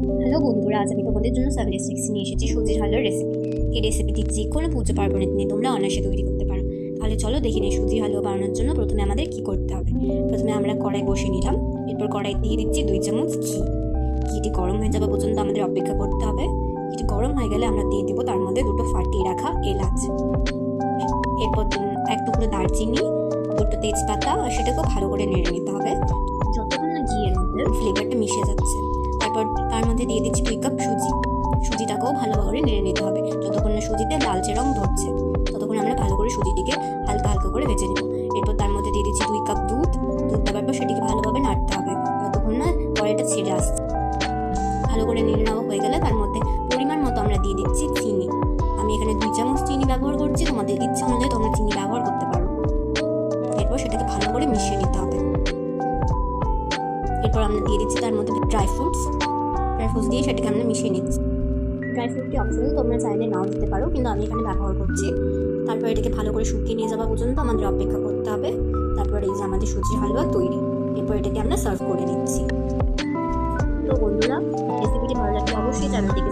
Hello বন্ধুরা, আজ আমি তোমাদের জন্য সাবজেক্ট 6 নিয়ে এসেছি সুজির হালুয়ার রেসিপি। এই রেসিপিটি যে কোনো পুজো পার্বণের দিনে তোমরা অনায়াসে তৈরি করতে পারো। তাহলে চলো দেখে নিই সুজির হালুয়া বানানোর জন্য প্রথমে আমাদের কি করতে হবে। প্রথমে আমরা কড়াই বসিয়ে নিলাম, এরপর কড়াই দিয়ে দিচ্ছি 2 চামচ ঘি। ঘিটি গরম হয়ে যাওয়া পর্যন্ত আমাদের অপেক্ষা করতে হবে। ঘিটি গরম হয়ে গেলে আমরা দিয়ে দেবো তার মধ্যে 2টো ফাটিয়ে রাখা এলাচ, এরপর 1 টুকরো দারচিনি, 2টো তেজপাতা, আর সেটাকেও ভালো করে নেড়ে নিতে হবে যতক্ষণ না ঘিয়ের মধ্যে ফ্লেভারটা মিশে যাচ্ছে। তারপর তার মধ্যে দিয়ে দিচ্ছি 2 কাপ সুজি। সুজিটাকেও ভালো করে নেড়ে নিতে হবে যতক্ষণ না সুজিতে লালচে রং ধরছে, ততক্ষণ আমরা ভালো করে সুজিটিকে হালকা হালকা করে ভেজে নেব। এরপর তার মধ্যে দিয়ে দিচ্ছি 2 কাপ দুধ দেওয়ার পর সেটিকে ভালোভাবে নাড়তে হবে যতক্ষণ না কড়াইটা ছেড়ে আসছে। ভালো করে নেড়ে নেওয়া হয়ে গেলে তার মধ্যে পরিমাণ মতো আমরা দিয়ে দিচ্ছি চিনি। আমি এখানে 2 চামচ চিনি ব্যবহার করছি, তোমাদের ইচ্ছা অনুযায়ী তোমরা চিনি ব্যবহার করতে পারো। এরপর সেটাকে ভালো করে মিশিয়ে নিতে হবে। এরপর আমরা দিয়ে দিচ্ছি তার মধ্যে ড্রাই ফ্রুটস দিয়ে সেটাকে আমরা মিশিয়ে নিচ্ছি। ড্রাই ফ্রুটটি অপশনাল, তোমরা চাইলে নাও দিতে পারো, কিন্তু আমি এখানে ব্যবহার করছি। তারপর এটাকে ভালো করে শুকিয়ে নিয়ে যাওয়া পর্যন্ত আমাদের অপেক্ষা করতে হবে। তারপর এই যে আমাদের সুজির হালুয়া তৈরি। এরপর এটাকে আমরা সার্ভ করে নিচ্ছি। তো বন্ধুরা, রেসিপিটি ভালো লাগলে অবশ্যই চ্যানেলটিকে